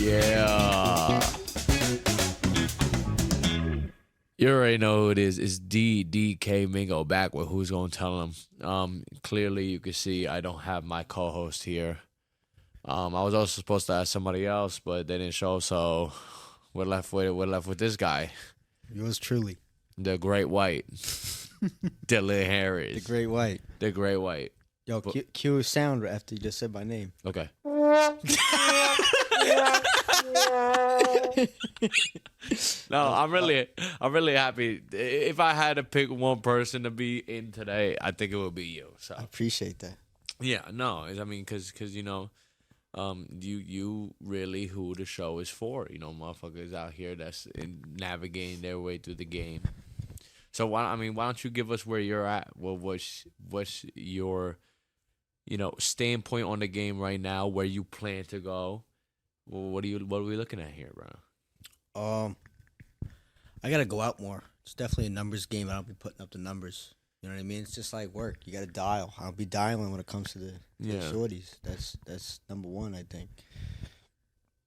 Yeah. You already know who it is. It's DDK Mingo back with Who's Gonna Tell Him. Clearly, you can see I don't have my co-host here. I was also supposed to ask somebody else, but they didn't show, so we're left with this guy, Yours truly. the Great White, Dylan Harris. The Great White. The Great White. Yo, cue a sound after you just said my name. Okay. No, I'm really happy. If I had to pick one person to be in today, I think it would be you. So I appreciate that. yeah, no, I mean, cause you know, you really who the show is for. You know, motherfuckers out here that's navigating their way through the game. So why don't you give us where you're at? Well, what's your, standpoint on the game right now? Where you plan to go? Well, what are we looking at here, bro? I gotta go out more. It's definitely a numbers game. I don't be putting up the numbers. You know what I mean? It's just like work. You gotta dial. I'll be dialing when it comes to the shorties. That's number one, I think.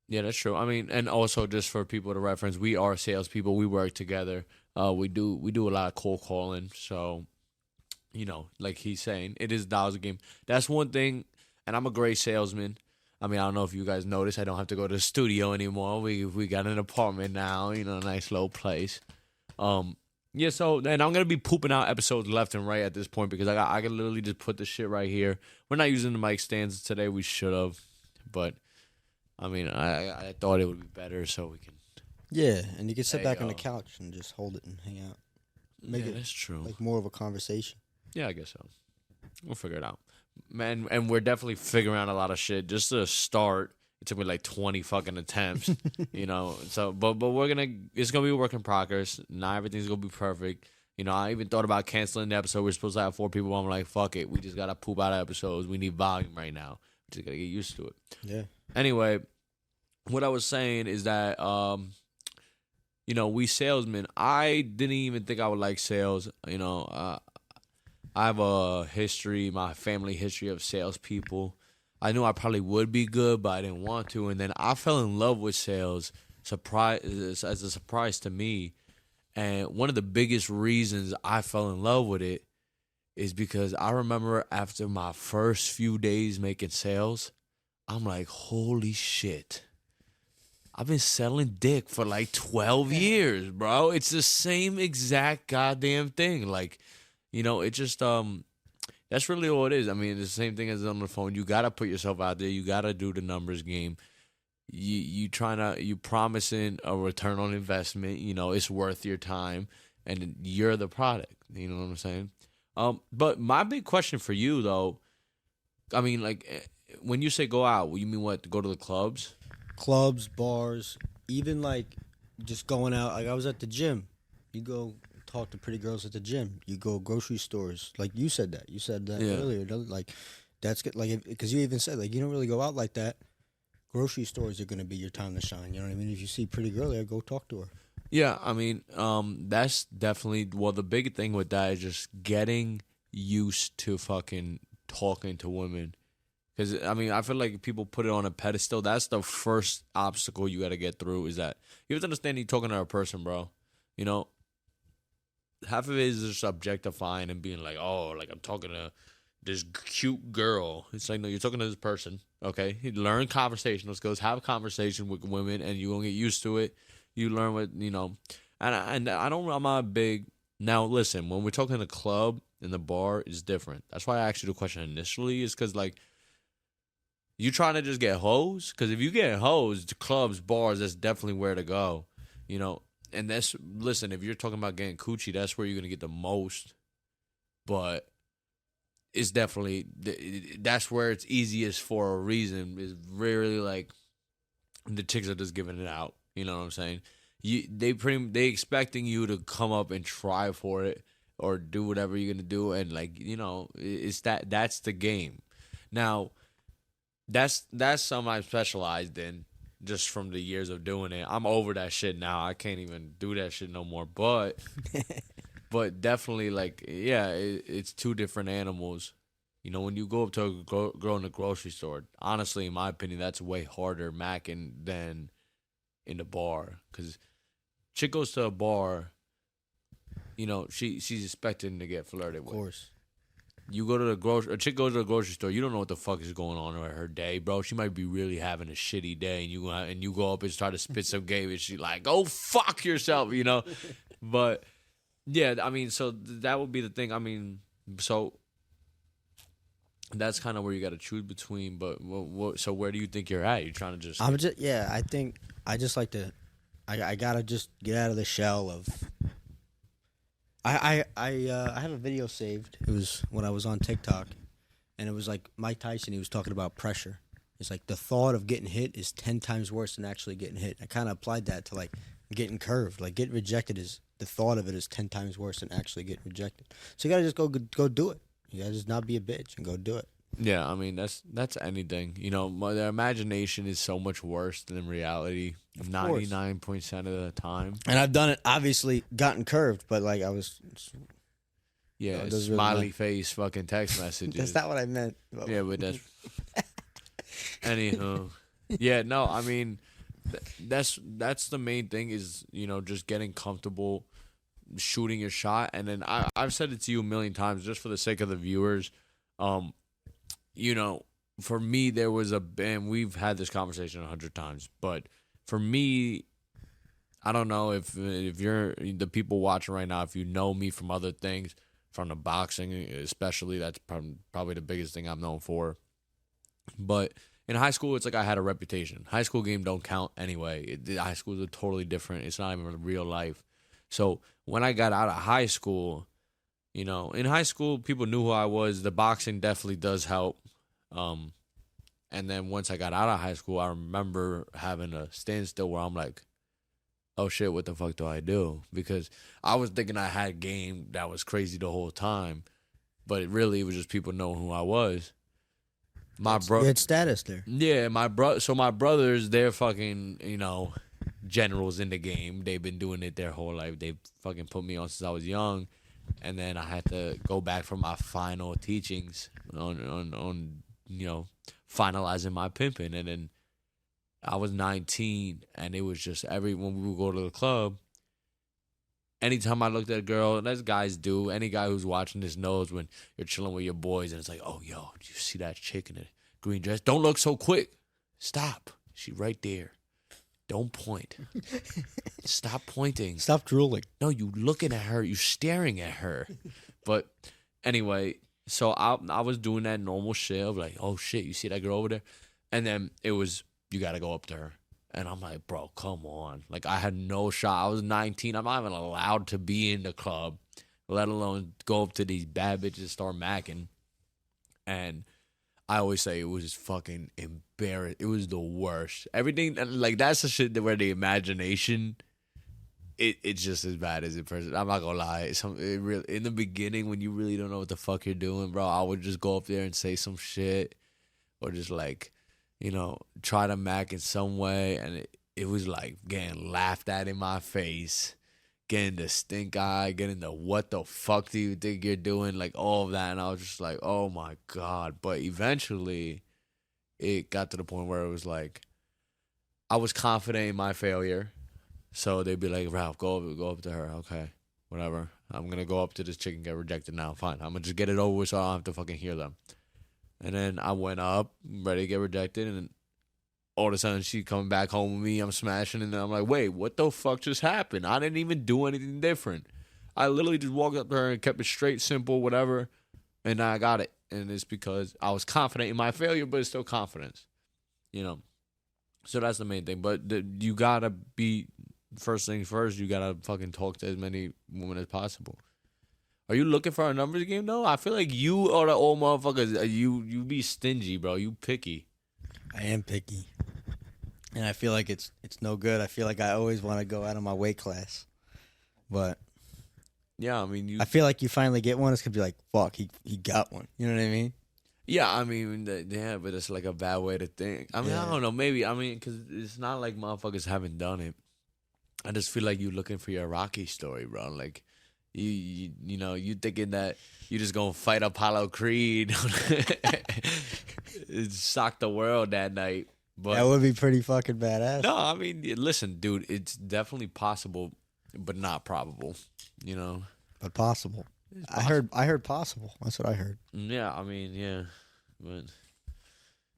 Yeah, that's true. I mean, and also just for people to reference, we are salespeople. We work together. We do a lot of cold calling. So, like he's saying, it is dials a game. That's one thing. And I'm a great salesman. I mean, I don't know if you guys noticed. I don't have to go to the studio anymore. We got an apartment now. A nice little place. Yeah. So, and I'm gonna be pooping out episodes left and right at this point because I can literally just put the shit right here. We're not using the mic stands today. We should have, but I mean, I thought it would be better so we can. Yeah, and you can sit back on the couch and just hold it and hang out. Make it that's true. Like more of a conversation. Yeah, I guess so. We'll figure it out. Man, and we're definitely figuring out a lot of shit. Just to start, it took me like 20 fucking attempts, So, but it's gonna be a work in progress. Not everything's gonna be perfect. I even thought about canceling the episode. We're supposed to have 4 people. I'm like, fuck it. We just gotta poop out episodes. We need volume right now. We just gotta get used to it. Yeah. Anyway, what I was saying is that, we salesmen. I didn't even think I would like sales. I have a history, my family history of salespeople. I knew I probably would be good, but I didn't want to. And then I fell in love with sales, as a surprise to me. And one of the biggest reasons I fell in love with it is because I remember after my first few days making sales, I'm like, holy shit. I've been selling dick for like 12 years, bro. It's the same exact goddamn thing. Like, it just that's really all it is. I mean, it's the same thing as on the phone. You gotta put yourself out there. You gotta do the numbers game. You promising a return on investment. It's worth your time, and you're the product. You know what I'm saying? But my big question for you though, I mean, like when you say go out, you mean what? Go to the clubs? Clubs, bars, even like just going out. Like I was at the gym. You go talk to pretty girls at the gym. You go grocery stores. Like you said that. You said that earlier. Like that's good. Like because you even said like you don't really go out like that. Grocery stores are gonna be your time to shine. You know what I mean? If you see a pretty girl there, go talk to her. Yeah, I mean, that's definitely the big thing with that is just getting used to fucking talking to women. Because, I mean, I feel like people put it on a pedestal. That's the first obstacle you got to get through is that you have to understand you're talking to a person, bro. Half of it is just objectifying and being like, oh, like I'm talking to this cute girl. It's like, no, you're talking to this person, okay? You learn conversational skills, have a conversation with women, and you're going to get used to it. You learn what, and I'm not big. Now, listen, when we're talking in the club, in the bar, it's different. That's why I asked you the question initially is because, like, you trying to just get hoes? Because if you get hoes, clubs, bars, that's definitely where to go, And listen, if you're talking about getting coochie, that's where you're going to get the most. But it's definitely, that's where it's easiest for a reason. It's really like the chicks are just giving it out. You know what I'm saying? They expecting you to come up and try for it or do whatever you're going to do. And like, it's that's the game. Now, that's something I've specialized in just from the years of doing it. I'm over that shit now. I can't even do that shit no more. But definitely, like, yeah, it's two different animals. You know, when you go up to a girl in the grocery store, honestly, in my opinion, that's way harder macking than in the bar. Because chick goes to a bar, you know, she's expecting to get flirted with. Of course. You go to a chick goes to the grocery store. You don't know what the fuck is going on with her day, bro. She might be really having a shitty day, and you go up and try to spit some game, and she's like, "Go fuck yourself," you know. But yeah, I mean, so that would be the thing. I mean, so that's kind of where you got to choose between. But so where do you think you're at? You're trying to just? I think I just like to. I gotta just get out of the shell of. I have a video saved. It was when I was on TikTok, and it was like Mike Tyson. He was talking about pressure. It's like the thought of getting hit is 10 times worse than actually getting hit. I kind of applied that to like getting curved. Like getting rejected is the thought of it is 10 times worse than actually getting rejected. So you gotta just go do it. You gotta just not be a bitch and go do it. Yeah, I mean that's anything. You know, their imagination is so much worse than reality. 99% of the time. And I've done it. Obviously, gotten curved, but like I was. Yeah, no, smiley really face, fucking text messages. That's not what I meant. Yeah, but that's. Anywho, yeah, no, I mean, that's the main thing is, you know, just getting comfortable shooting your shot, and then I've said it to you a million times just for the sake of the viewers. You know, for me, there was and we've had this conversation 100 times, but for me, I don't know if you're the people watching right now, if you know me from other things, from the boxing especially, that's probably the biggest thing I'm known for. But in high school, it's like I had a reputation. High school game don't count anyway. High school is totally different. It's not even real life. So when I got out of high school, you know, in high school, people knew who I was. The boxing definitely does help. And then once I got out of high school, I remember having a standstill where I'm like, oh shit, what the fuck do I do? Because I was thinking I had game that was crazy the whole time, but it was just people knowing who I was. My bro, you had status there. Yeah, so my brothers, they're fucking, you know, generals in the game. They've been doing it their whole life. They fucking put me on since I was young, and then I had to go back for my final teachings on you know, finalizing my pimping. And then I was 19, and it was just when we would go to the club, anytime I looked at a girl, and as guys do, any guy who's watching this knows when you're chilling with your boys and it's like, oh, yo, did you see that chick in a green dress? Don't look so quick. Stop. She right there. Don't point. Stop pointing. Stop drooling. No, you looking at her. You staring at her. But anyway, so I was doing that normal shit of like, oh, shit, you see that girl over there? And then it was, you got to go up to her. And I'm like, bro, come on. Like, I had no shot. I was 19. I'm not even allowed to be in the club, let alone go up to these bad bitches and start macking. And I always say it was just fucking embarrassing. It was the worst. Everything, like, that's the shit where the imagination, it's just as bad as in person. I'm not gonna lie. It really, in the beginning, when you really don't know what the fuck you're doing, bro, I would just go up there and say some shit or just, like, you know, try to mac in some way, and it was like getting laughed at in my face, getting the stink eye, getting the what the fuck do you think you're doing, like all of that, and I was just like, oh my God. But eventually, it got to the point where it was like, I was confident in my failure, so they'd be like, Ralph, go up to her, okay, whatever. I'm gonna go up to this chick and get rejected now. Fine, I'm gonna just get it over with so I don't have to fucking hear them. And then I went up, ready to get rejected, and then all of a sudden she coming back home with me. I'm smashing, and I'm like, wait, what the fuck just happened? I didn't even do anything different. I literally just walked up to her and kept it straight, simple, whatever, and I got it. And it's because I was confident in my failure, but it's still confidence, you know. So that's the main thing. But you gotta be, first things first, you gotta fucking talk to as many women as possible. Are you looking for a numbers game, though? I feel like you are the old motherfuckers. You be stingy, bro. You picky. I am picky. And I feel like it's no good. I feel like I always want to go out of my weight class. But yeah, I mean, I feel like you finally get one, it's going to be like, fuck, he got one. You know what I mean? Yeah, I mean, yeah, but it's like a bad way to think. I mean, yeah. I don't know. Maybe, I mean, because it's not like motherfuckers haven't done it. I just feel like you're looking for your Rocky story, bro. Like, You thinking that you just gonna fight Apollo Creed, sock the world that night. But That would be pretty fucking badass. no, I mean, listen, dude, it's definitely possible, but not probable. You know, But possible. I heard possible. That's what I heard. yeah, I mean, yeah, but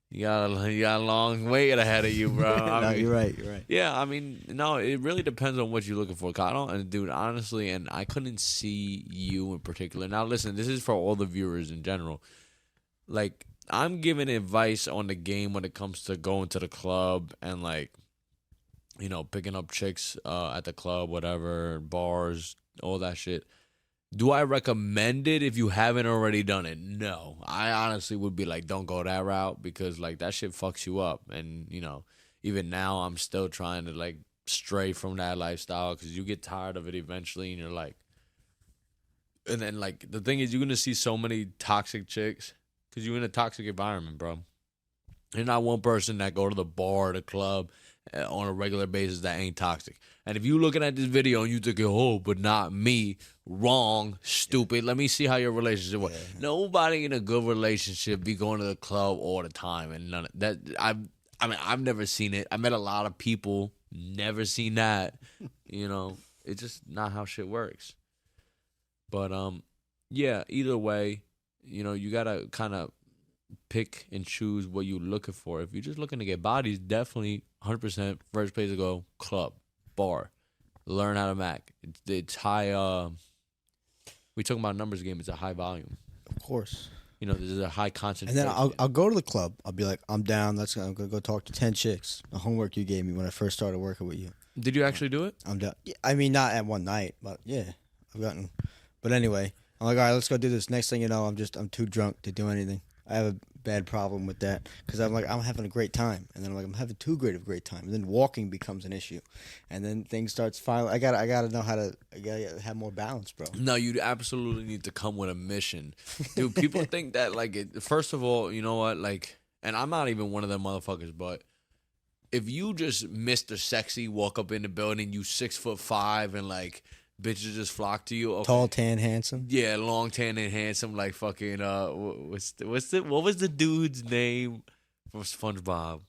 you got a long way ahead of you, bro. No, mean, you're right. Yeah, I mean, no, it really depends on what you're looking for. 'Cause I don't, and dude, honestly, and I couldn't see you in particular. Now, listen, this is for all the viewers in general. Like, I'm giving advice on the game when it comes to going to the club and like, picking up chicks at the club, whatever, bars, all that shit. Do I recommend it if you haven't already done it? No. I honestly would be like, don't go that route because like that shit fucks you up. And, even now I'm still trying to like stray from that lifestyle because you get tired of it eventually and you're like, and then like the thing is you're going to see so many toxic chicks because you're in a toxic environment, bro. You're not one person that go to the bar or the club on a regular basis that ain't toxic. And if you looking at this video and you thinking, oh, but not me, wrong, stupid. Let me see how your relationship works. Yeah. Nobody in a good relationship be going to the club all the time, and none of that. I've never seen it. I met a lot of people, never seen that. It's just not how shit works. But yeah. Either way, you gotta kind of pick and choose what you're looking for. If you're just looking to get bodies, definitely 100% first place to go, club, bar, learn how to Mac. It's high. We talking about numbers game. It's a high volume. Of course. This is a high concentration. And then I'll go to the club. I'll be like, I'm down. I'm gonna go talk to 10 chicks. The homework you gave me when I first started working with you. Did you actually do it? I'm down. I mean, not at one night, but yeah, I've gotten. But anyway, I'm like, all right, let's go do this. Next thing you know, I'm too drunk to do anything. I have a bad problem with that because I'm like, I'm having a great time, and then I'm like, I'm having too great of a great time, and then walking becomes an issue, and then things starts finally. I gotta know how to. I gotta have more balance, bro. No, you absolutely need to come with a mission, dude. People think that first of all, you know what, like, and I'm not even one of them motherfuckers, but if you just Mr. Sexy walk up in the building, you 6'5" and like. Bitches just flock to you. Okay. Tall, tan, handsome. Yeah, long, tan, and handsome. Like fucking. What was the dude's name from SpongeBob?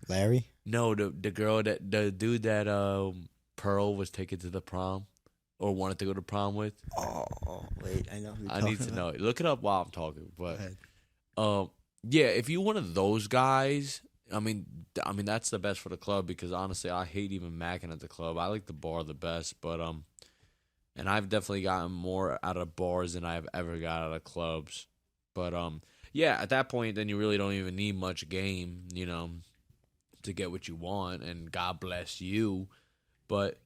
Larry. No, the dude that Pearl was taken to the prom, or wanted to go to prom with. Oh wait, I know. I need to know. Look it up while I'm talking. But yeah, if you're one of those guys. I mean, that's the best for the club because honestly, I hate even macking at the club. I like the bar the best, but and I've definitely gotten more out of bars than I've ever got out of clubs. But yeah, at that point, then you really don't even need much game, to get what you want, and God bless you. But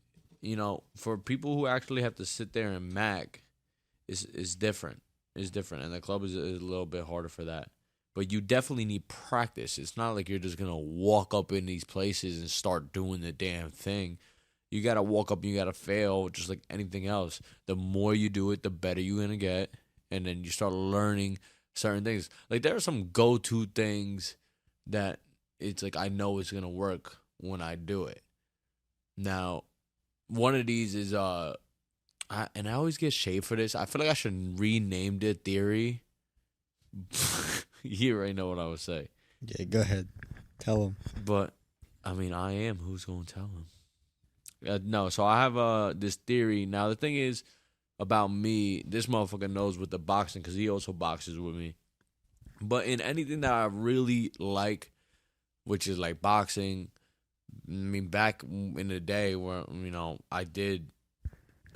for people who actually have to sit there and mac, it's different. It's different, and the club is a little bit harder for that. But you definitely need practice. It's not like you're just going to walk up in these places and start doing the damn thing. You got to walk up and you got to fail just like anything else. The more you do it, the better you're going to get. And then you start learning certain things. Like there are some go-to things that it's like I know it's going to work when I do it. Now, one of these is, and I always get shade for this. I feel like I should rename the theory. You already know what I would say. Yeah, go ahead. Tell him. But, I mean, I am. Who's going to tell him? No, so I have this theory. Now, the thing is about me, this motherfucker knows with the boxing because he also boxes with me. But in anything that I really like, which is like boxing, I mean, back in the day where,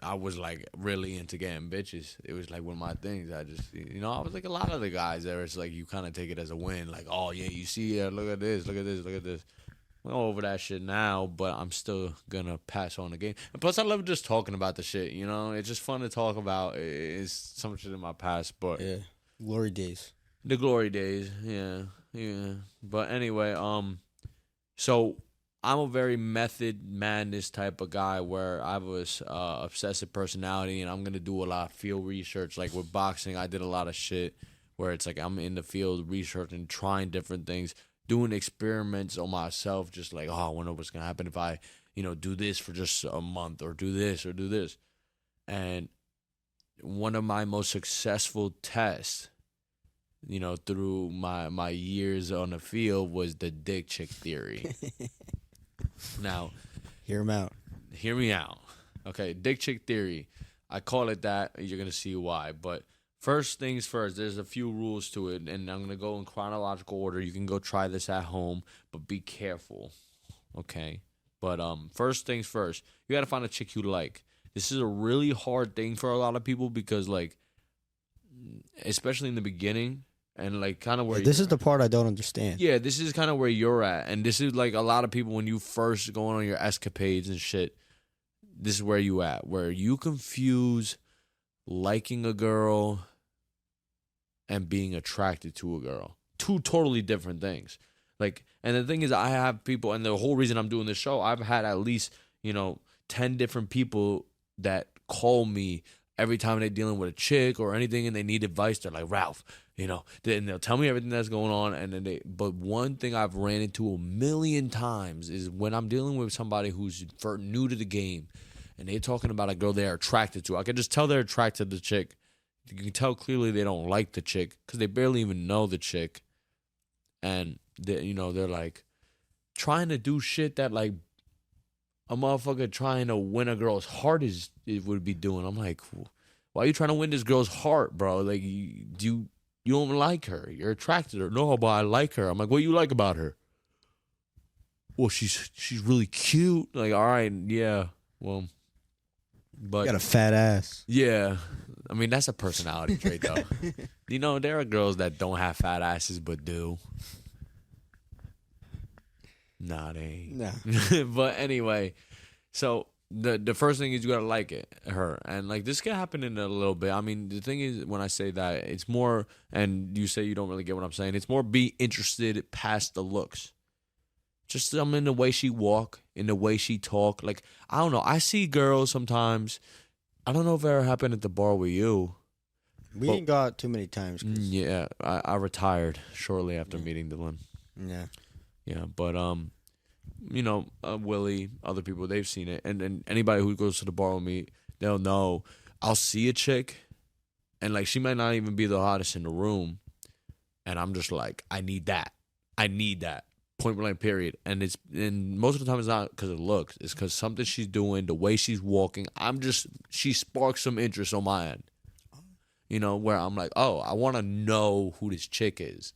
I was like really into getting bitches. It was like one of my things. I just, I was like a lot of the guys there. It's like you kind of take it as a win. Like, oh yeah, you see, look at this, look at this, look at this. I'm over that shit now, but I'm still gonna pass on the game. And plus, I love just talking about the shit. It's just fun to talk about. It's some shit in my past, but yeah, glory days. The glory days, yeah. But anyway, so. I'm a very method madness type of guy where I have a obsessive personality and I'm going to do a lot of field research. Like with boxing, I did a lot of shit where it's like I'm in the field researching, trying different things, doing experiments on myself, just like, I wonder what's going to happen if I, do this for just a month or do this or do this. And one of my most successful tests, through my years on the field was the dick chick theory. Now, hear him out. Hear me out. Okay, dick chick theory. I call it that. You're going to see why. But first things first, there's a few rules to it, and I'm going to go in chronological order. You can go try this at home, but be careful. Okay? But first things first, you got to find a chick you like. This is a really hard thing for a lot of people because, like, especially in the beginning, and like kind of where this is the part I don't understand. Yeah, this is kind of where you're at, and this is like a lot of people when you first going on your escapades and shit. This is where you at, where you confuse liking a girl and being attracted to a girl. Two totally different things. Like, and the thing is, I have people, and the whole reason I'm doing this show, I've had at least 10 different people that call me every time they're dealing with a chick or anything, and they need advice. They're like, Ralph. And they'll tell me everything that's going on, and then but one thing I've ran into a million times is when I'm dealing with somebody who's new to the game, and they're talking about a girl they're attracted to. I can just tell they're attracted to the chick. You can tell clearly they don't like the chick because they barely even know the chick, and they're like trying to do shit that like a motherfucker trying to win a girl's heart it would be doing. I'm like, why are you trying to win this girl's heart, bro? Like, you don't like her. You're attracted to her. No, but I like her. I'm like, what do you like about her? Well, she's really cute. Like, all right, yeah. Well, but you got a fat ass. Yeah. I mean, that's a personality trait, though. There are girls that don't have fat asses but do. Nah, they ain't. Nah. But anyway, so the first thing is you gotta like her, and like this can happen in a little bit. I mean, the thing is, when I say that, it's more, and you say you don't really get what I'm saying. It's more be interested past the looks. Just in the way she walk, in the way she talk. Like, I don't know. I see girls sometimes. I don't know if it ever happened at the bar with you. We ain't got too many times. Yeah, I retired shortly after meeting Dylan. Yeah. Yeah, but Willie, other people, they've seen it. And anybody who goes to the bar with me, they'll know. I'll see a chick, and like she might not even be the hottest in the room, and I'm just like, I need that. Point blank, period. And most of the time it's not because of looks. It's because something she's doing, the way she's walking. She sparks some interest on my end. Where I'm like, oh, I want to know who this chick is.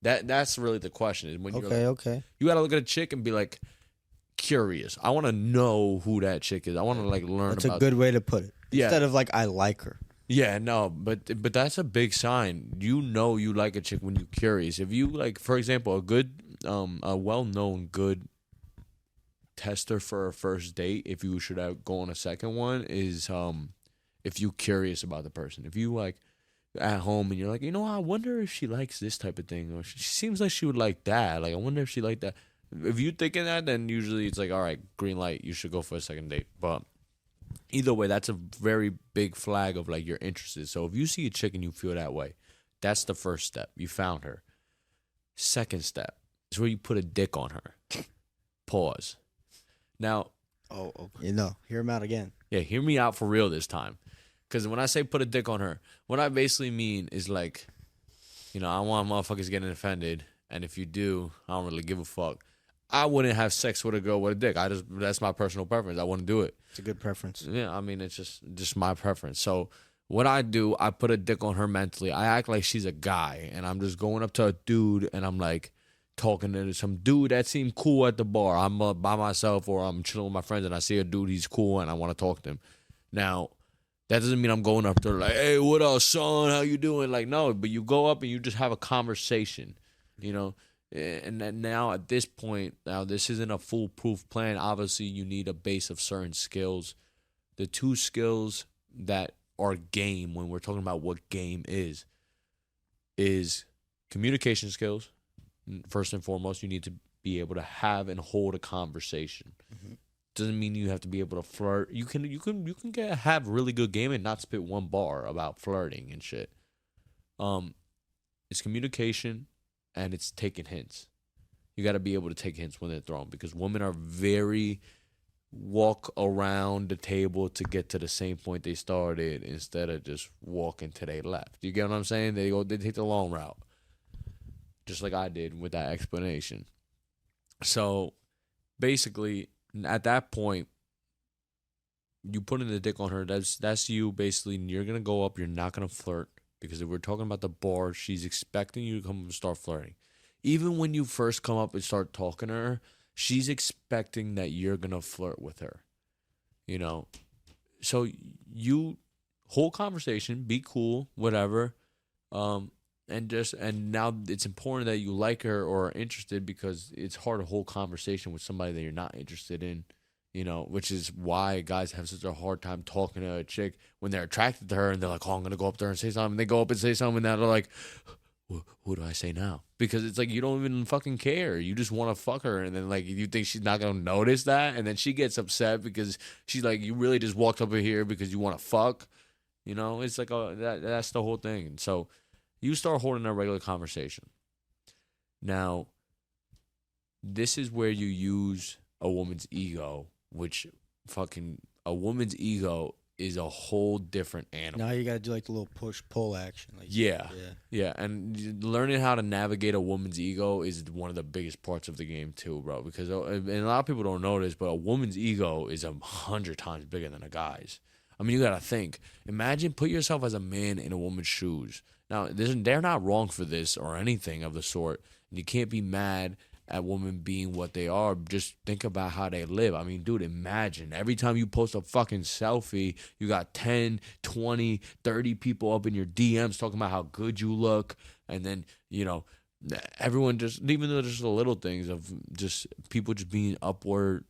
That's really the question. Is when okay. You gotta look at a chick and be like curious. I want to know who that chick is. I want to like learn. That's a good way to put it. Yeah. Instead of like I like her. Yeah, no, but that's a big sign. You like a chick when you're curious. If you like, for example, a well-known good tester for a first date, if you should go on a second one, is if you're curious about the person. If you like at home and you're like, I wonder if she likes this type of thing, or she seems like she would like that. Like, I wonder if she like that. If you're thinking that, then usually it's like, all right, green light, you should go for a second date. But either way, that's a very big flag of like you're interested. So if you see a chick and you feel that way, that's the first step. You found her. Second step is where you put a dick on her. Pause. Now. Oh, okay. Hear him out again. Yeah, hear me out for real this time. Because when I say put a dick on her, what I basically mean is like, I don't want motherfuckers getting offended. And if you do, I don't really give a fuck. I wouldn't have sex with a girl with a dick. That's my personal preference. I wouldn't do it. It's a good preference. Yeah, I mean, it's just my preference. So what I do, I put a dick on her mentally. I act like she's a guy. And I'm just going up to a dude and I'm like talking to some dude that seemed cool at the bar. I'm by myself or I'm chilling with my friends and I see a dude, he's cool and I want to talk to him. Now, that doesn't mean I'm going up there like, hey, what up, son? How you doing? Like, no, but you go up and you just have a conversation, And then now at this point, now this isn't a foolproof plan. Obviously, you need a base of certain skills. The two skills that are game when we're talking about what game is communication skills. First and foremost, you need to be able to have and hold a conversation. Mm-hmm. Doesn't mean you have to be able to flirt. You can have really good game and not spit one bar about flirting and shit. It's communication and it's taking hints. You got to be able to take hints when they're thrown because women are very walk around the table to get to the same point they started instead of just walking to their left. You get what I'm saying? They take the long route, just like I did with that explanation. So basically, at that point, you putting the dick on her. That's you basically. You're gonna go up. You're not gonna flirt because if we're talking about the bar, she's expecting you to come and start flirting. Even when you first come up and start talking to her, she's expecting that you're gonna flirt with her. You know, so you whole conversation, be cool, whatever. And now it's important that you like her or are interested because it's hard to hold conversation with somebody that you're not interested in, you know, which is why guys have such a hard time talking to a chick when they're attracted to her and they're like, oh, I'm going to go up there and say something. And they go up and say something and now they're like, who do I say now? Because it's like you don't even fucking care. You just want to fuck her. And then like you think she's not going to notice that. And then she gets upset because she's like, you really just walked up here because you want to fuck. You know, it's like that's the whole thing. So you start holding a regular conversation. Now, this is where you use a woman's ego, which a woman's ego is a whole different animal. Now you got to do like the little push-pull action. Like, yeah. And learning how to navigate a woman's ego is one of the biggest parts of the game too, bro. Because and a lot of people don't know this, but a woman's ego is 100 times bigger than a guy's. I mean, you got to think. Imagine, put yourself as a man in a woman's shoes. Now, they're not wrong for this or anything of the sort. You can't be mad at women being what they are. Just think about how they live. I mean, dude, imagine. Every time you post a fucking selfie, you got 10, 20, 30 people up in your DMs talking about how good you look. And then, you know, everyone just, even though just the little things of just people just being upward,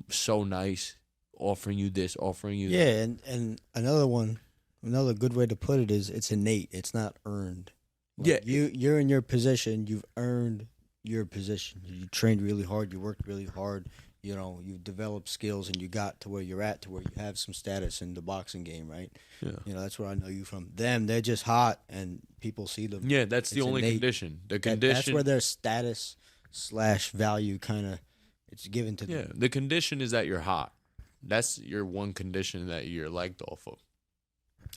so nice, offering you this, offering you that. Yeah, and another good way to put it is it's innate. It's not earned. Like you're in your position. You've earned your position. You trained really hard. You worked really hard. You know, you developed skills, and you got to where you're at, to where you have some status in the boxing game, right? Yeah. You know, that's where I know you from. Them, they're just hot, and people see them. Yeah, that's the only condition. The condition. That's where their status / value kind of it's given to them. Yeah, the condition is that you're hot. That's your one condition that you're liked off of.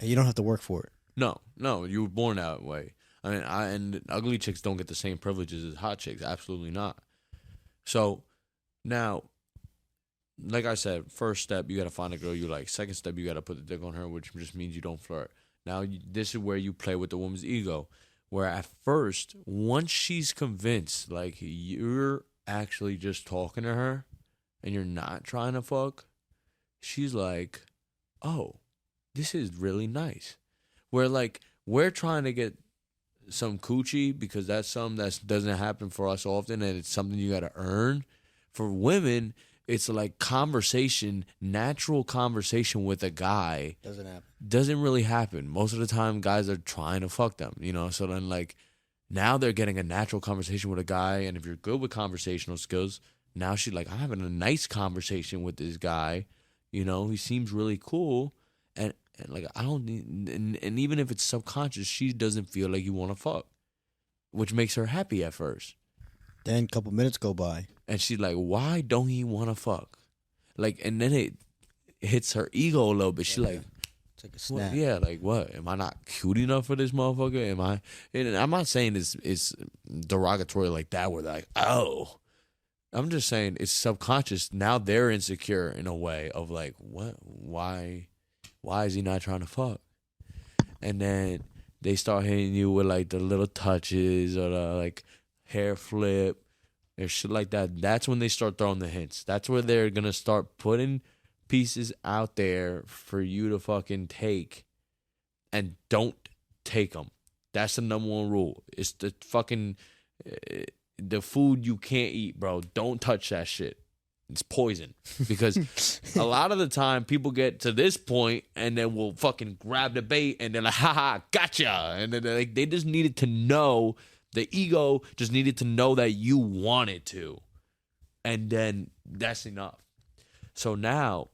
And you don't have to work for it. No, you were born that way. I mean, and ugly chicks don't get the same privileges as hot chicks. Absolutely not. So now, like I said, first step, you got to find a girl you like. Second step, you got to put the dick on her, which just means you don't flirt. Now, this is where you play with the woman's ego. Where at first, once she's convinced, like, you're actually just talking to her and you're not trying to fuck, she's like, oh, this is really nice. Where, like, we're trying to get some coochie because that's something that doesn't happen for us often and it's something you got to earn. For women, it's like conversation, natural conversation with a guy. Doesn't really happen. Most of the time, guys are trying to fuck them, you know? So then, like, now they're getting a natural conversation with a guy, and if you're good with conversational skills, now she's like, I'm having a nice conversation with this guy. You know, he seems really cool. And like, I don't need, and even if it's subconscious, she doesn't feel like you want to fuck, which makes her happy at first. Then a couple minutes go by. And she's like, why don't he want to fuck? Like, and then it hits her ego a little bit. She's like, it's like a snap. Well, yeah, like, what? Am I not cute enough for this motherfucker? Am I? And I'm not saying it's derogatory like that, where they're like, oh. I'm just saying it's subconscious. Now they're insecure in a way of like, what? Why is he not trying to fuck? And then they start hitting you with like the little touches or the like hair flip and shit like that. That's when they start throwing the hints. That's where they're gonna start putting pieces out there for you to fucking take, and don't take them. That's the number one rule. It's the fucking the food you can't eat, bro. Don't touch that shit. It's poison. Because a lot of the time people get to this point and then will fucking grab the bait and they're like, haha, gotcha. And then like, they just needed to know, the ego just needed to know that you wanted to. And then that's enough. So now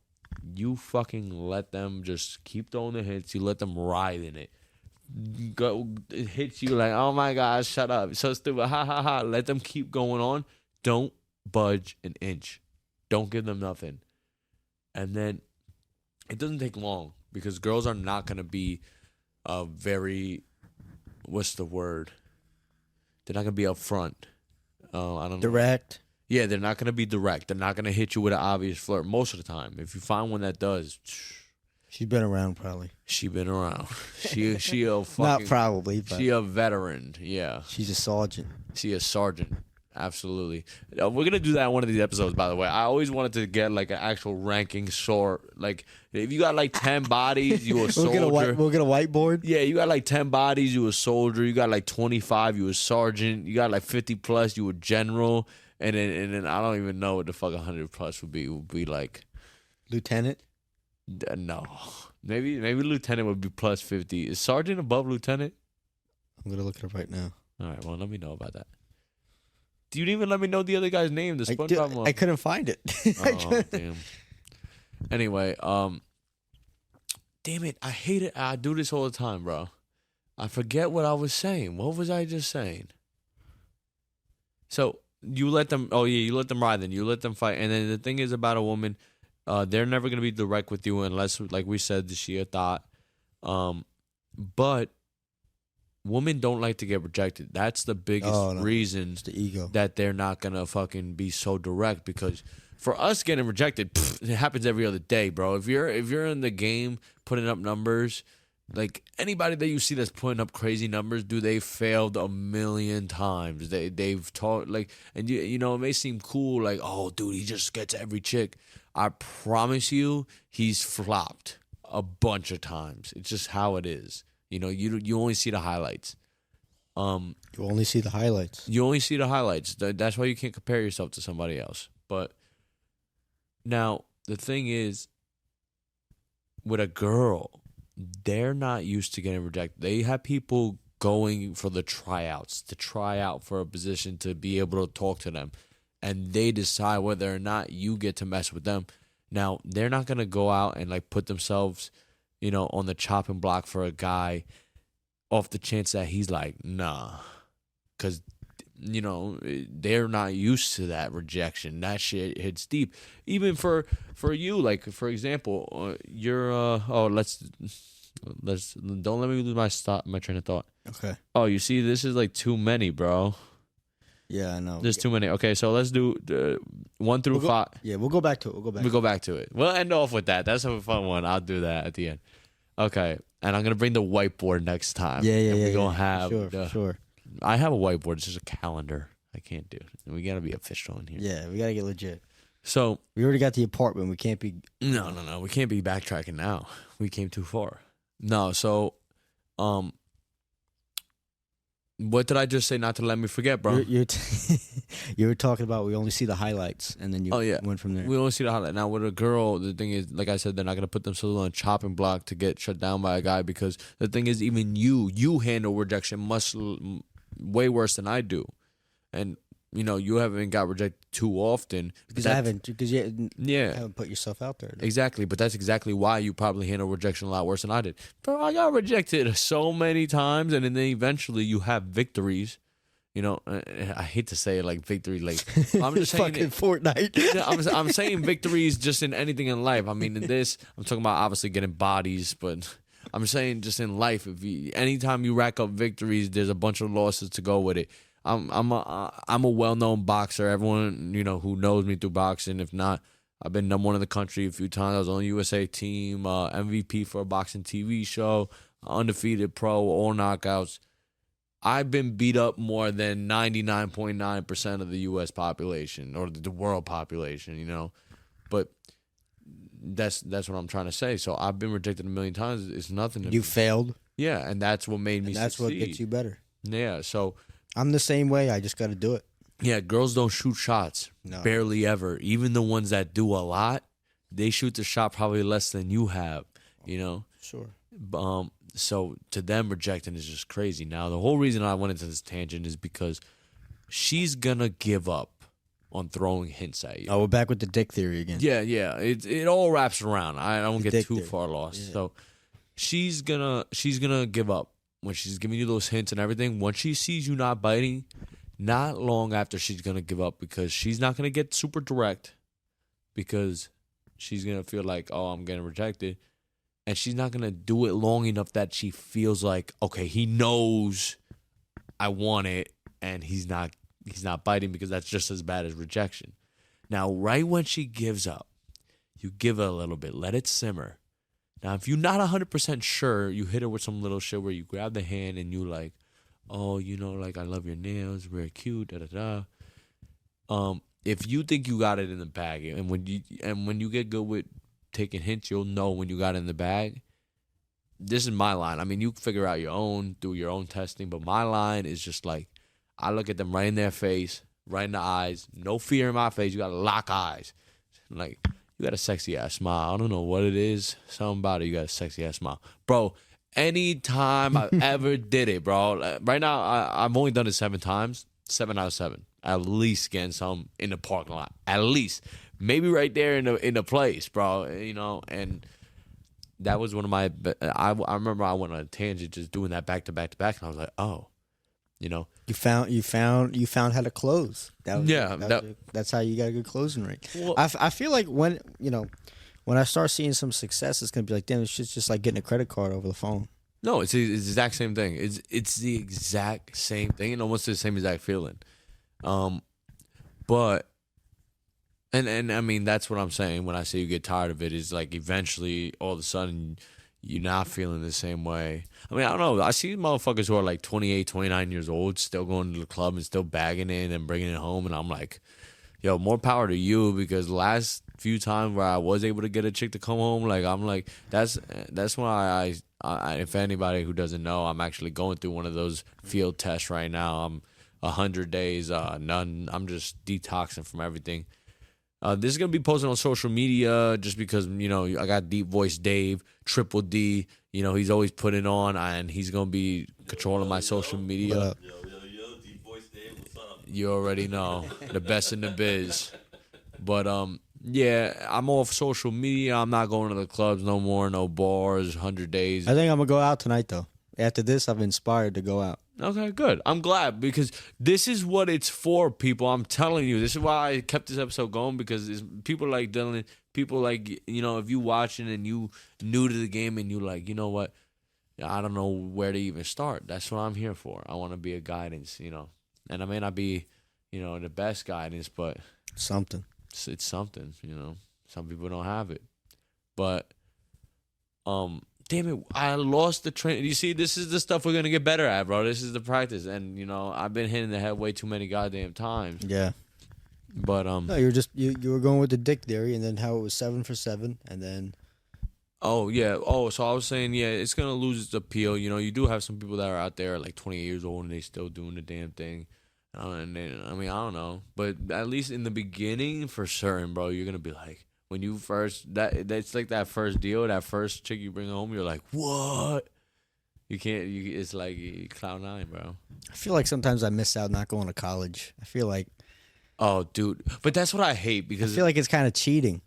you fucking let them just keep throwing the hits. You let them ride in it. It hits you like, oh my gosh, shut up. So stupid. Ha ha ha. Let them keep going on. Don't budge an inch. Don't give them nothing. And then it doesn't take long because girls are not going to be very, what's the word? They're not going to be upfront. I don't know. Direct. Yeah, they're not going to be direct. They're not going to hit you with an obvious flirt most of the time. If you find one that does, she's been around probably. She been around. She a fucking, not probably, but she a veteran. Yeah. She's a sergeant. She a sergeant. Absolutely. We're going to do that in one of these episodes, by the way. I always wanted to get like an actual ranking sort. Like, if you got like 10 bodies, you a soldier. We'll get a whiteboard? Yeah, you got like 10 bodies, you a soldier. You got like 25, you a sergeant. You got like 50 plus, you a general. And then I don't even know what the fuck 100 plus would be. It would be like... Lieutenant? No. Maybe lieutenant would be plus 50. Is sergeant above lieutenant? I'm going to look it up right now. All right, well, let me know about that. You didn't even let me know the other guy's name. The SpongeBob one. I couldn't find it. Oh, damn. Anyway, damn it. I hate it. I do this all the time, bro. I forget what I was saying. What was I just saying? So you let them. Oh yeah, you let them ride. Then you let them fight. And then the thing is about a woman, they're never gonna be direct with you unless, like we said, she a thought. But women don't like to get rejected. That's the biggest reason it's the ego. That they're not gonna fucking be so direct. Because for us getting rejected, it happens every other day, bro. If you're in the game putting up numbers, like anybody that you see that's putting up crazy numbers, they failed a million times. They've taught like, and you know, it may seem cool, like, oh dude, he just gets every chick. I promise you, he's flopped a bunch of times. It's just how it is. You know, you only see the highlights. You only see the highlights. You only see the highlights. That's why you can't compare yourself to somebody else. But now the thing is, with a girl, they're not used to getting rejected. They have people going for the tryouts to try out for a position to be able to talk to them, and they decide whether or not you get to mess with them. Now they're not gonna go out and like put themselves, you know, on the chopping block for a guy off the chance that he's like, nah. Because, you know, they're not used to that rejection. That shit hits deep. Even for you, like, for example, you're, let's don't let me lose my train of thought. Okay. Oh, you see, this is like too many, bro. Yeah, I know. There's too many. Okay, so let's do 1 through 5. Yeah, we'll go back to it. We'll go back to it. We'll end off with that. That's a fun one. I'll do that at the end. Okay, and I'm gonna bring the whiteboard next time. Yeah. We're gonna have sure. I have a whiteboard. It's just a calendar. I can't do it. We gotta be official in here. Yeah, we gotta get legit. So we already got the apartment. We can't be. No. We can't be backtracking now. We came too far. No. So, what did I just say? Not to let me forget, bro. You were talking about we only see the highlights, and then you went from there. We only see the highlight. Now, with a girl, the thing is, like I said, they're not going to put themselves on a chopping block to get shut down by a guy, because the thing is, even you handle rejection way worse than I do. And, you know, you haven't got rejected too often. Because you haven't put yourself out there. Exactly, but that's exactly why you probably handle rejection a lot worse than I did. Bro, I got rejected so many times, and then eventually you have victories. You know, I hate to say it like victory, like I'm just saying fucking Fortnite. I'm saying victories just in anything in life. I mean, in this, I'm talking about obviously getting bodies, but I'm saying just in life, anytime you rack up victories, there's a bunch of losses to go with it. I'm a well-known boxer. Everyone, you know, who knows me through boxing. If not, I've been #1 in the country a few times. I was on the USA team, MVP for a boxing TV show, undefeated pro, all knockouts. I've been beat up more than 99.9% of the U.S. population or the world population, you know. But that's what I'm trying to say. So I've been rejected a million times. It's nothing to me. You failed. Yeah, and that's what made me succeed. That's what gets you better. Yeah, so I'm the same way. I just got to do it. Yeah, girls don't shoot shots. No. Barely ever. Even the ones that do a lot, they shoot the shot probably less than you have, you know? Sure. So to them, rejecting is just crazy. Now, the whole reason I went into this tangent is because she's going to give up on throwing hints at you. Oh, we're back with the dick theory again. Yeah. It all wraps around. I don't get too far lost. Yeah. So she's gonna give up when she's giving you those hints and everything. Once she sees you not biting, not long after she's gonna give up, because she's not gonna get super direct, because she's gonna feel like, oh, I'm getting rejected, and she's not gonna do it long enough that she feels like, okay, he knows I want it, and he's not biting, because that's just as bad as rejection. Now, right when she gives up, you give it a little bit, let it simmer. Now, if you're not 100% sure, you hit her with some little shit where you grab the hand and you like, oh, you know, like, I love your nails, very cute, da-da-da. If you think you got it in the bag, and when you get good with taking hints, you'll know when you got it in the bag. This is my line. I mean, you figure out your own, do your own testing, but my line is just like, I look at them right in their face, right in the eyes, no fear in my face. You got to lock eyes. Like, you got a sexy-ass smile. I don't know what it is. Something about it, you got a sexy-ass smile. Bro, anytime I ever did it, bro. Right now, I've only done it 7 times. 7 out of 7. At least getting some in the parking lot. At least. Maybe right there in the place, bro. You know, and that was one of my... I remember I went on a tangent just doing that back to back to back, and I was like, oh, you know. You found how to close. That's how you got a good closing rate. Well, I feel like when I start seeing some success, it's gonna be like, damn, it's just like getting a credit card over the phone. No, it's the exact same thing. It's the exact same thing, and almost the same exact feeling. But and I mean, that's what I'm saying when I say you get tired of it, is like eventually all of a sudden you're not feeling the same way. I mean, I don't know. I see motherfuckers who are like 28, 29 years old still going to the club and still bagging it and bringing it home, and I'm like, yo, more power to you, because the last few times where I was able to get a chick to come home, like, I'm like, that's why I if anybody who doesn't know, I'm actually going through one of those field tests right now. I'm 100 days, none. I'm just detoxing from everything. This is going to be posted on social media just because, you know, I got Deep Voice Dave, Triple D. You know, he's always putting on, and he's going to be controlling my social media. Yo, Deep Voice Dave, what's up? You already know. The best in the biz. But, yeah, I'm off social media. I'm not going to the clubs no more, no bars, 100 days. I think I'm going to go out tonight, though. After this, I've inspired to go out. Okay, good. I'm glad, because this is what it's for, people. I'm telling you. This is why I kept this episode going, because it's people like Dylan, people like, you know, if you watching and you new to the game and you like, you know what, I don't know where to even start. That's what I'm here for. I want to be a guidance, you know. And I may not be, you know, the best guidance, but something. It's something, you know. Some people don't have it. But, damn it, I lost the train. You see, this is the stuff we're going to get better at, bro. This is the practice. And, you know, I've been hitting the head way too many goddamn times. Yeah. But, no, you were going with the dick theory, and then how it was 7 for 7, and then... Oh, yeah. Oh, so I was saying, yeah, it's going to lose its appeal. You know, you do have some people that are out there like 28 years old and they still doing the damn thing. And they, I mean, I don't know. But at least in the beginning, for certain, bro, you're going to be like, when you first, that's like that first deal, that first chick you bring home, you're like, what? You can't, it's like cloud 9, bro. I feel like sometimes I miss out not going to college. I feel like. Oh, dude. But that's what I hate, because. I feel like it's kind of cheating.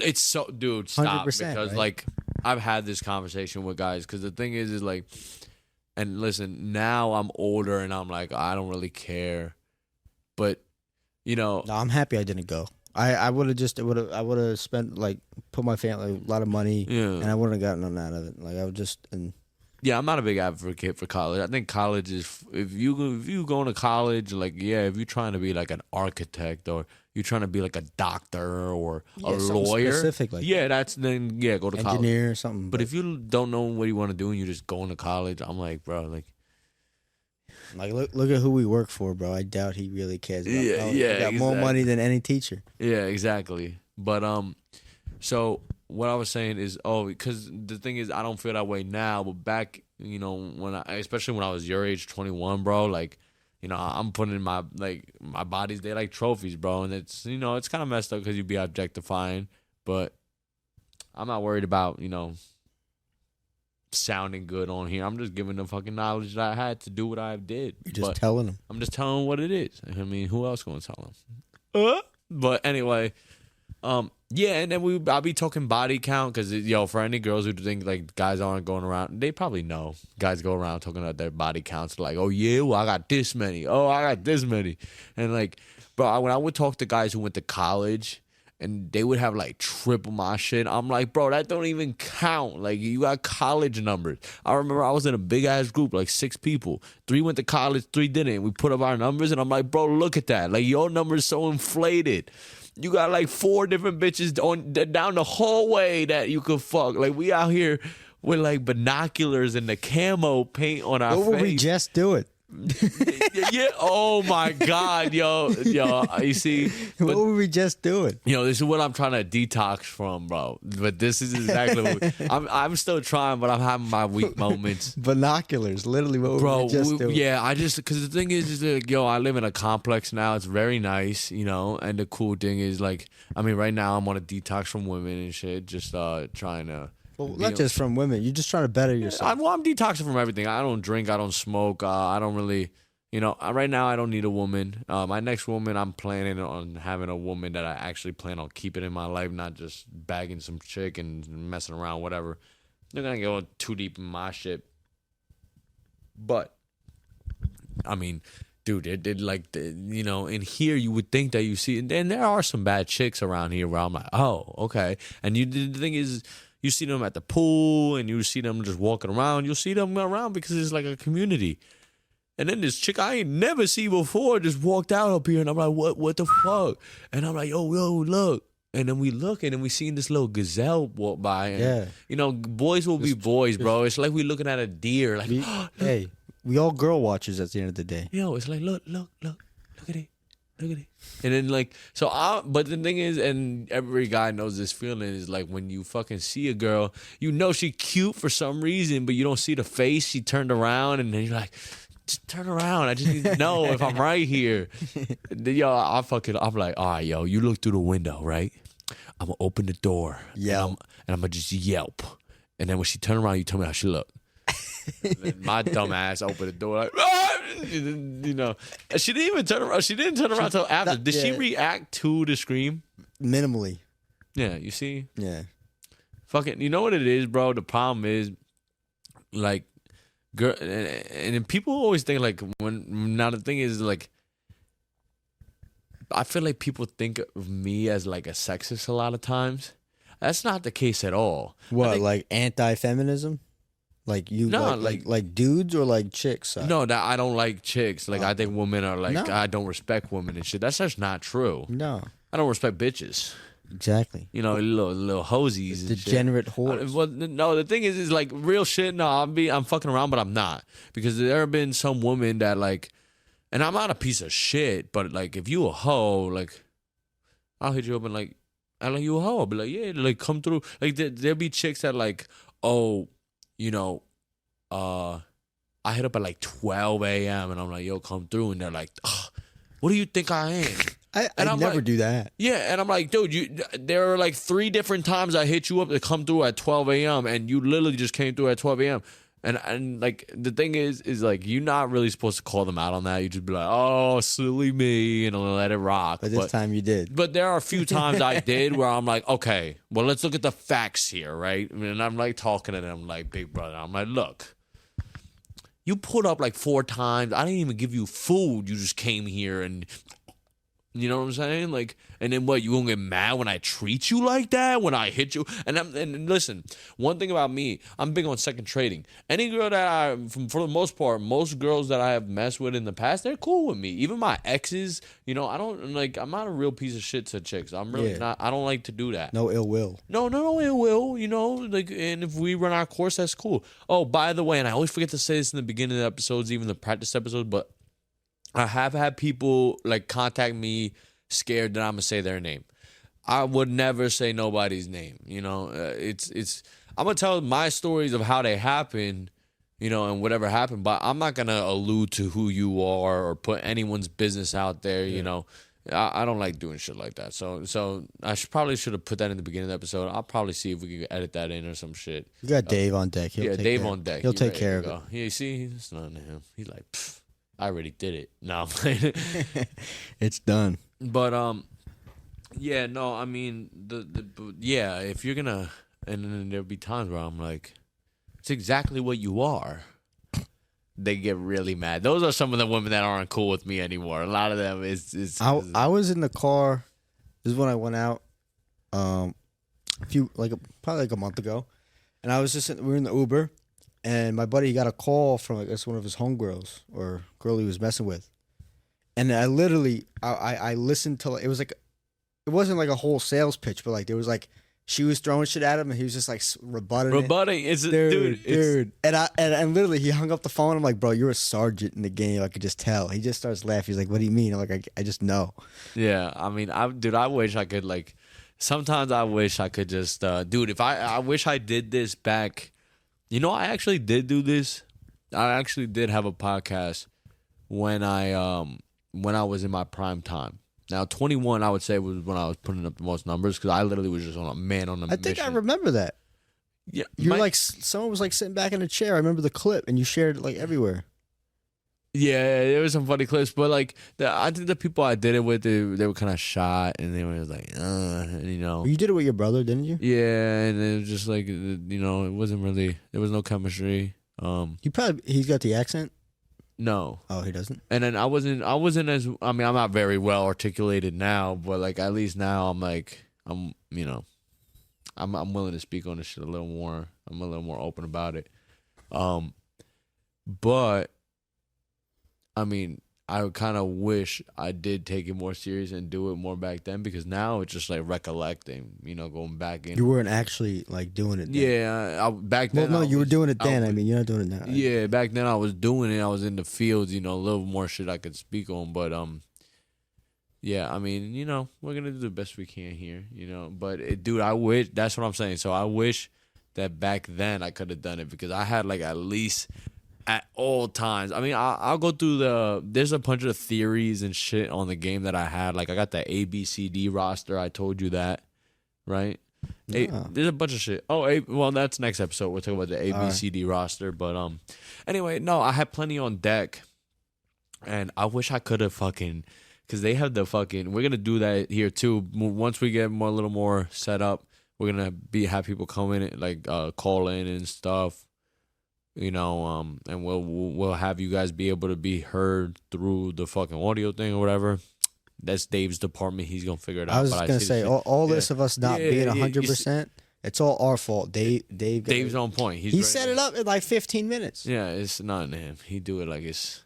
It's so, dude, stop. Because, right? like, I've had this conversation with guys, because the thing is like, and listen, now I'm older and I'm like, I don't really care. But, you know. No, I'm happy I didn't go. I would have spent, like, put my family a lot of money, and I wouldn't have gotten none out of it. Like, I would just. Yeah, I'm not a big advocate for college. I think college is, if you going to college, like, yeah, if you're trying to be like an architect, or you're trying to be like a doctor or a lawyer, specific, like then go to college. Engineer or something. But if you don't know what you want to do and you're just going to college, I'm like, bro, like look at who we work for, bro. I doubt he really cares about college. He got exactly. more money than any teacher. Yeah, exactly. But so what I was saying is, because the thing is, I don't feel that way now, but back, you know, especially when I was your age, 21, bro, like, you know, I'm putting my bodies, they like trophies, bro, and it's, you know, it's kind of messed up because you'd be objectifying, but I'm not worried about, you know, sounding good on here. I'm just giving them fucking knowledge that I had to do what I did. You're just telling them. I'm just telling them what it is. I mean, who else going to tell them? But anyway, yeah, and then I'll be talking body count, because, yo, for any girls who think, like, guys aren't going around, they probably know. Guys go around talking about their body counts, like, oh, yeah, well, I got this many. Oh, I got this many. And, like, bro, when I would talk to guys who went to college, and they would have like triple my shit. I'm like, bro, that don't even count. Like, you got college numbers. I remember I was in a big ass group, like 6 people. 3 went to college, 3 didn't. We put up our numbers, and I'm like, bro, look at that. Like, your number's so inflated. You got like 4 different bitches down the hallway that you could fuck. Like, we out here with like binoculars and the camo paint on our face. What would we just do it? Yeah. Oh my God, yo. You see, What would we just do it? this is what I'm trying to detox from, bro. But this is exactly what I'm still trying, but I'm having my weak moments. Binoculars, literally. What would we just do? Yeah, because the thing is that, I live in a complex now. It's very nice, and the cool thing is, like, I mean, right now I'm on a detox from women and shit, just trying to. Well, not just from women. You're just trying to better yourself. I'm detoxing from everything. I don't drink. I don't smoke. I don't really, right now I don't need a woman. My next woman, I'm planning on having a woman that I actually plan on keeping in my life, not just bagging some chick and messing around, whatever. They're going to go too deep in my shit. But, I mean, dude, it like, in here you would think that you see, and there are some bad chicks around here where I'm like, oh, okay. And the thing is, you see them at the pool, and you see them just walking around. You'll see them around because it's like a community. And then this chick I ain't never seen before just walked out up here, and I'm like, what the fuck? And I'm like, yo, look. And then we look, and then we seen this little gazelle walk by. And, boys will be boys, bro. It's like we looking at a deer. Like, hey, we all girl watchers at the end of the day. It's like, look at it. Look at it. And then, like, but the thing is, and every guy knows this feeling, is like when you fucking see a girl, she cute for some reason, but you don't see the face. She turned around, and then you're like, just turn around. I just need to know if I'm right here. I'm like, all right, you look through the window, right? I'm going to open the door. Yeah. And I'm going to just yelp. And then when she turned around, you tell me how she looked. My dumb ass opened the door like, she didn't even turn around. She didn't turn around until after. Did she react to the scream? Minimally. Yeah, you see? Yeah. Fucking, you know what it is, bro? The problem is, like, girl, and people always think, like, now the thing is, like, I feel like people think of me as, like, a sexist a lot of times. That's not the case at all. What, like anti-feminism? Like you, no, like dudes or like chicks? No, that I don't like chicks. Like I think women are like, I don't respect women and shit. That's just not true. No, I don't respect bitches. Exactly. Little hosies. Degenerate whores. Well, no, the thing is like real shit. No, I'm fucking around, but I'm not, because there have been some women that like, and I'm not a piece of shit, but like if you a hoe, like I'll hit you up and like, I like you a hoe. I'll be like, yeah, like come through. Like there'll be chicks that like, oh, I hit up at like 12 a.m. and I'm like, yo, come through. And they're like, what do you think I am? I never do that. Yeah, and I'm like, dude, there are like 3 different times I hit you up to come through at 12 a.m. and you literally just came through at 12 a.m. And like the thing is like you're not really supposed to call them out on that. You just be like, oh, silly me, and let it rock. But this time you did. But there are a few times I did where I'm like, okay, well, let's look at the facts here, right? And I'm like talking to them like, big brother. I'm like, look, you pulled up like 4 times. I didn't even give you food. You just came here and, you know what I'm saying? Like, and then what? You gonna get mad when I treat you like that? When I hit you? And listen, one thing about me, I'm big on second trading. Any girl that for the most part, most girls that I have messed with in the past, they're cool with me. Even my exes, I don't like. I'm not a real piece of shit to chicks. I'm really not. I don't like to do that. No ill will. No ill will. Like, and if we run our course, that's cool. Oh, by the way, and I always forget to say this in the beginning of the episodes, even the practice episodes, but I have had people like contact me scared that I'm gonna say their name. I would never say nobody's name. It's I'm gonna tell my stories of how they happen, and whatever happened. But I'm not gonna allude to who you are or put anyone's business out there. I don't like doing shit like that. So I probably should have put that in the beginning of the episode. I'll probably see if we can edit that in or some shit. You got Dave on deck. Dave on deck. He'll take care of it. Yeah, you see, it's not him. He's like, I already did it. No, I'm playing. It's done. But yeah, no, I mean if you're gonna, and then there'll be times where I'm like, it's exactly what you are. They get really mad. Those are some of the women that aren't cool with me anymore. A lot of them is I was in the car. This is when I went out, probably like a month ago, and I was we were in the Uber, and my buddy got a call from I guess one of his homegirls or girl he was messing with, and I literally I listened to it was like it wasn't like a whole sales pitch, but like there was like she was throwing shit at him and he was just like rebutting it's dude. And literally he hung up the phone. I'm like, bro, you're a sergeant in the game. I could just tell. He just starts laughing. He's like, what do you mean? I'm like, I just know. Yeah, I mean, I wish I could like. Sometimes I wish I could just, dude. If I wish I did this back. You know, I actually did do this. I actually did have a podcast when I was in my prime time. Now, 21, I would say, was when I was putting up the most numbers because I literally was just on a mission. I think I remember that. Yeah, you're like someone was like sitting back in a chair. I remember the clip, and you shared it like everywhere. Yeah, there was some funny clips, but like I think the people I did it with, they were kind of shot, and they were like, and, you know. You did it with your brother, didn't you? Yeah, and it was just like, you know, it wasn't really. There was no chemistry. He's got the accent. No. Oh, he doesn't. And then I wasn't as. I mean, I'm not very well articulated now, but like at least now I'm you know, I'm willing to speak on this shit a little more. I'm a little more open about it. But I mean, I kind of wish I did take it more serious and do it more back then because now it's just like recollecting, you know, going back in. You weren't actually like doing it then. Yeah, back then. Well, no, you were doing it then. I mean, you're not doing it now. Yeah, back then I was doing it. I was in the fields, you know, a little more shit I could speak on. But, yeah, I mean, you know, we're going to do the best we can here, you know. But, dude, I wish, that's what I'm saying. So I wish that back then I could have done it because I had like at least at all times. I mean, I'll go through there's a bunch of theories and shit on the game that I had. Like I got the ABCD roster. I told you that, right? Yeah. There's a bunch of shit. Oh, well, that's next episode. We'll talk about the ABCD roster. But anyway, no, I had plenty on deck, and I wish I could have fucking, because they have the fucking. We're gonna do that here too. Once we get a little more set up, we're gonna have people come in like call in and stuff. You know, and we'll have you guys be able to be heard through the fucking audio thing or whatever. That's Dave's department. He's gonna figure it out. I was just gonna say all this of us not being 100%. It's all our fault. Dave's on point. He set it up in like 15 minutes. Yeah, it's not him. He do it like it's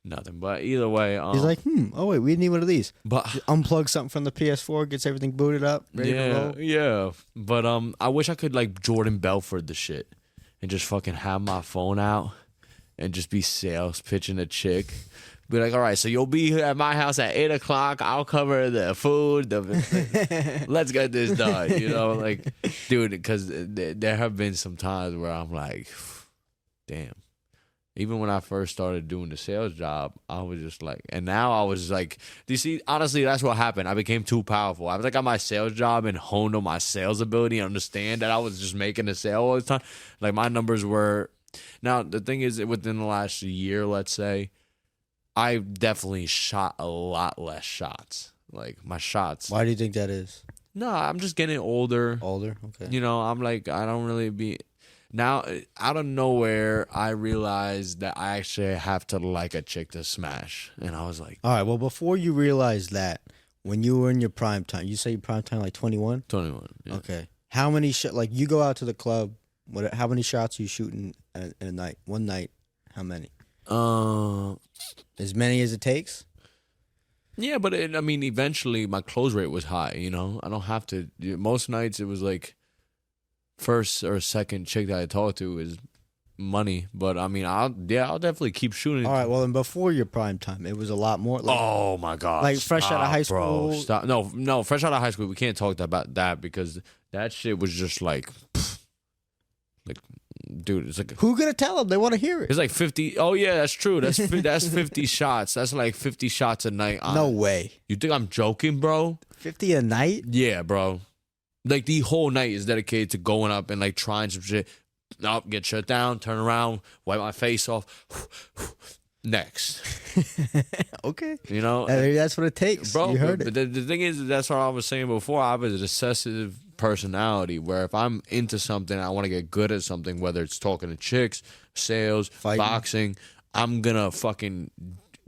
nothing. But either way, he's like, oh wait, we need one of these. But just unplug something from the PS4, gets everything booted up, ready to roll. Yeah. But I wish I could like Jordan Belfort the shit. And just fucking have my phone out and just be sales pitching a chick. Be like, all right, so you'll be at my house at 8 o'clock. I'll cover the food. Let's get this done. You know, like, dude, because there have been some times where I'm like, damn. Even when I first started doing the sales job, I was just like, and now I was like, do you see, honestly, that's what happened. I became too powerful. I was like, got my sales job and honed on my sales ability and understand that I was just making a sale all the time. Like my numbers were, now the thing is within the last year, let's say, I definitely shot a lot less shots. Like my shots. Why do you think that is? No, I'm just getting older. Older? Okay. You know, I'm like, I don't really be... Now, out of nowhere, I realized that I actually have to like a chick to smash. And I was like... All right, well, before you realized that, when you were in your prime time, you say your prime time like 21? 21, yeah. Okay. How many like you go out to the club, how many shots are you shooting in a night? One night, how many? As many as it takes? Yeah, but I mean, eventually my close rate was high, you know? I don't have to... Most nights it was like... First or second chick that I talk to is money, but I mean, I'll definitely keep shooting. All right, well, and before your prime time, it was a lot more. Like, oh my god! Like fresh out of high school. Bro, stop! No, fresh out of high school. We can't talk about that because that shit was just like, dude, it's like who gonna tell them? They want to hear it. It's like 50. Oh yeah, that's true. That's 50 shots. That's like 50 shots a night. No way. You think I'm joking, bro? 50 a night? Yeah, bro. Like, the whole night is dedicated to going up and, like, trying some shit. Up, get shut down, turn around, wipe my face off. Next. Okay. You know? Maybe that's what it takes. Bro, you heard it. The thing is, that's what I was saying before. I have a obsessive personality where if I'm into something, I want to get good at something, whether it's talking to chicks, sales, fighting, boxing, I'm going to fucking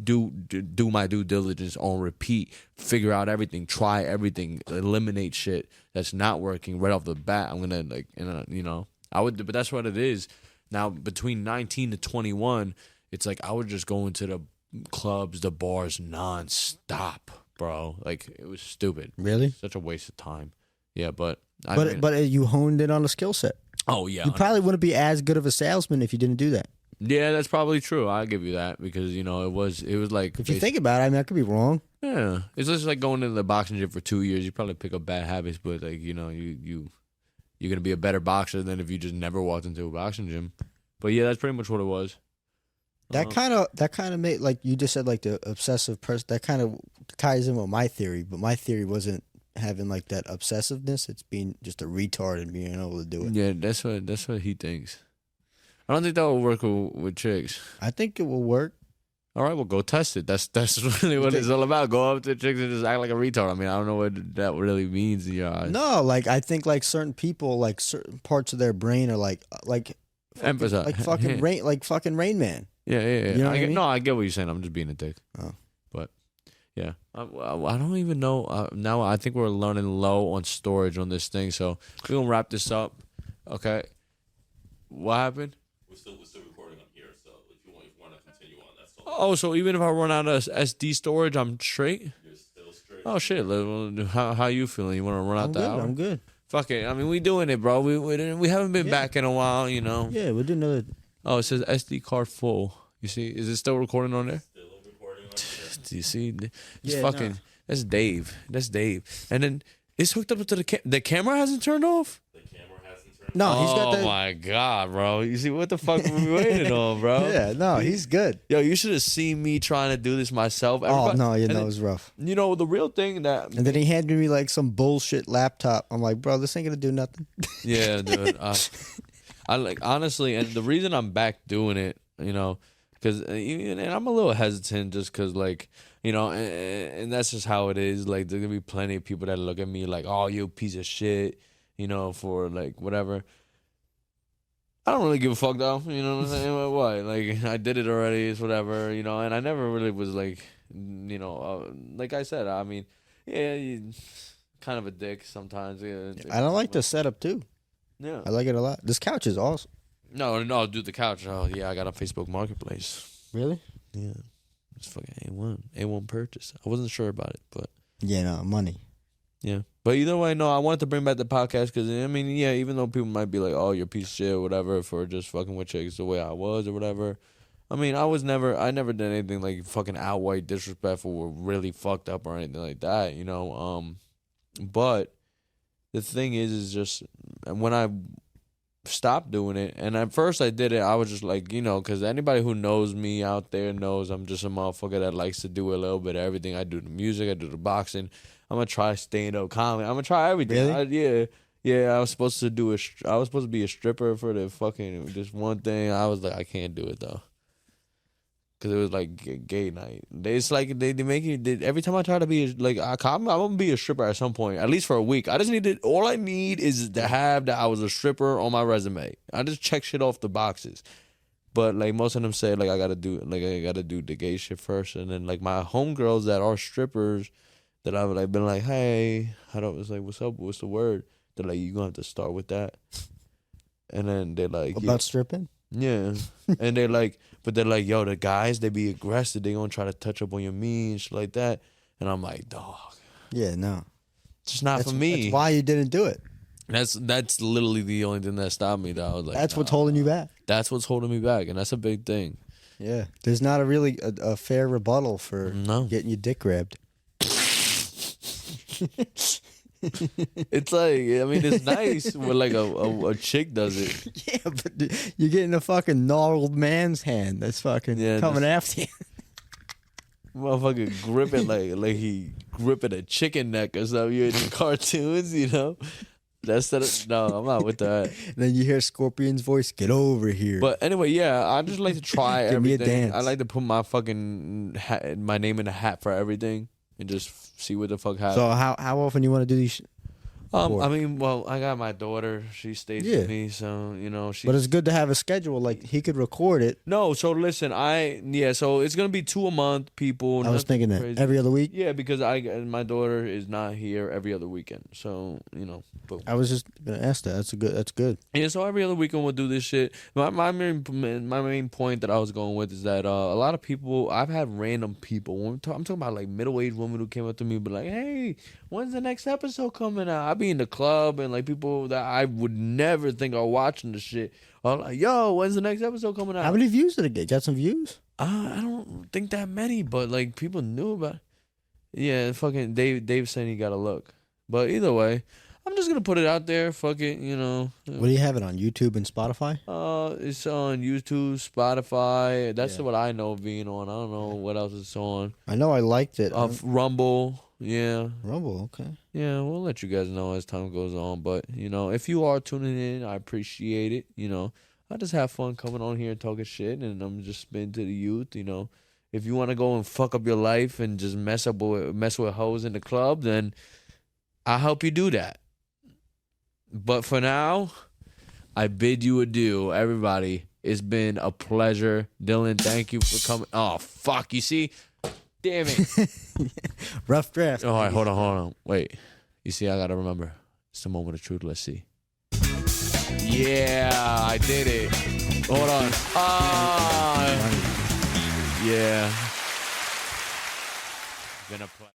do my due diligence on repeat, figure out everything, try everything, eliminate shit that's not working right off the bat. I'm gonna like, you know, I would, but that's what it is. Now between 19 to 21, it's like I would just go into the clubs, the bars nonstop, bro. Like it was stupid. Really? Such a waste of time. Yeah, but you honed in on a skill set. Oh yeah, you probably wouldn't be as good of a salesman if you didn't do that. Yeah, that's probably true. I'll give you that because you know it was like if you think about it, I mean, I could be wrong. Yeah, it's just like going into the boxing gym for 2 years. You probably pick up bad habits, but like you know you're gonna be a better boxer than if you just never walked into a boxing gym. But yeah, that's pretty much what it was. That kind of made, like you just said, like the obsessive person. That kind of ties in with my theory, but my theory wasn't having like that obsessiveness. It's being just a retard and being able to do it. Yeah, that's what he thinks. I don't think that will work with chicks. I think it will work. All right, well, go test it. That's really what it's all about. Go up to chicks and just act like a retard. I mean, I don't know what that really means in your eyes. No, like I think like certain people, like certain parts of their brain are like emphasize like fucking Rain Man. Yeah. You know what I mean? No, I get what you're saying. I'm just being a dick. Oh. But, yeah. I don't even know. Now I think we're learning low on storage on this thing, so we're going to wrap this up. Okay. What happened? We're still recording on here, so if you want to continue on, that's all. Oh, so even if I run out of SD storage, I'm straight? You're still straight. Oh, shit. How you feeling? You want to run out the hour? I'm good. Fuck it. I mean, we doing it, bro. We haven't been back in a while, you know. Yeah, we'll do another. Oh, it says SD card full. You see? Is it still recording on there? Still recording on here. Do you see? It's Yeah, fucking. no. That's Dave. And then it's hooked up to the camera hasn't turned off. The camera hasn't turned. No, he's got Oh my god, bro! You see what the fuck were we waiting on, bro? Yeah, no, he's good. Yo, you should have seen me trying to do this myself. Oh no, it was rough. You know the real thing that. And then he handed me like some bullshit laptop. I'm like, bro, this ain't gonna do nothing. Yeah, dude. I like honestly, and the reason I'm back doing it, you know, because and I'm a little hesitant just because like. You know, and that's just how it is. Like, there's gonna be plenty of people that look at me like, "Oh, you piece of shit," you know, for like whatever. I don't really give a fuck though. You know what I'm saying? What? Like, I did it already. It's whatever. You know, and I never really was like, you know, like I said. I mean, yeah, you kind of a dick sometimes. Yeah, I don't like the setup too. Yeah, I like it a lot. This couch is awesome. No, dude, the couch. Oh yeah, I got on Facebook Marketplace. Really? Yeah. It's fucking A1 purchase. I wasn't sure about it, but yeah, no money. Yeah, but either way, no. I wanted to bring back the podcast because I mean, yeah, even though people might be like, "Oh, you're a piece of shit," or whatever for just fucking with chicks the way I was or whatever. I mean, I never did anything like fucking outright disrespectful or really fucked up or anything like that, you know. But the thing is just when I stopped doing it, and at first I did it, I was just like, you know, because anybody who knows me out there knows I'm just a motherfucker that likes to do a little bit of everything. I do the music, I do the boxing. I'm gonna try stand-up comedy. I'm gonna try everything. Really? Yeah. I was supposed to be a stripper for the fucking just one thing. I was like, I can't do it though. Cause it was like gay night. It's like they make you. Every time I try to be like, I'm gonna be a stripper at some point, at least for a week. I just need to. All I need is to have that I was a stripper on my resume. I just check shit off the boxes. But like most of them say, like I gotta do the gay shit first, and then like my homegirls that are strippers, that I've like been like, hey, it's like, what's up? What's the word? They're like, you gonna have to start with that. And then they're like, about stripping. Yeah, and they're like, but they're like, yo, the guys, they be aggressive. They gonna try to touch up on your knee and shit like that. And I'm like, dog. Yeah, no. It's just not for me. That's why you didn't do it. That's literally the only thing that stopped me. That I was like, that's what's holding you back. That's what's holding me back, and that's a big thing. Yeah, there's not a fair rebuttal for getting your dick grabbed. It's like, I mean, it's nice when like a chick does it. Yeah, but you're getting a fucking gnarled man's hand that's fucking coming after you. Motherfucker gripping like he gripping a chicken neck or something. You in the cartoons, you know. No, I'm not with that. Then you hear Scorpion's voice, "Get over here." But anyway, yeah, I just like to try Give everything. Me a dance. I like to put my fucking my name in a hat for everything and just see what the fuck happens. So how often you want to do these? record? I mean, well, I got my daughter. She stays Yeah. with me, so you know she. But it's good to have a schedule. Like he could record it. No, so listen, so it's gonna be 2 a month, people. I was nothing thinking that crazy. every other week. Yeah, because my daughter is not here every other weekend, so you know. Boom. I was just gonna ask that. That's good. Yeah, so every other weekend we'll do this shit. My main point that I was going with is that a lot of people, I've had random people. When I'm talking about like middle-aged women who came up to me, but like, hey, when's the next episode coming out? I be in the club and like people that I would never think are watching the shit. I'm like, yo, when's the next episode coming out? How many views did it get? Got some views? I don't think that many, but like people knew about it. Yeah, fucking Dave saying he got a look. But either way, I'm just gonna put it out there. Fuck it, you know. What do you have it on YouTube and Spotify? It's on YouTube, Spotify. That's Yeah. what I know of being on. I don't know what else it's on. I know I liked it. Rumble, yeah. Rumble, okay. Yeah, we'll let you guys know as time goes on. But, you know, if you are tuning in, I appreciate it. You know, I just have fun coming on here and talking shit, and I'm just spitting to the youth, you know. If you want to go and fuck up your life and just mess with hoes in the club, then I'll help you do that. But for now, I bid you adieu, everybody. It's been a pleasure. Dylan, thank you for coming. Oh, fuck, you see? Damn it. Rough draft. All right, hold on. Wait. You see, I got to remember. It's the moment of truth. Let's see. Yeah, I did it. Hold on. Yeah. Been a pleasure.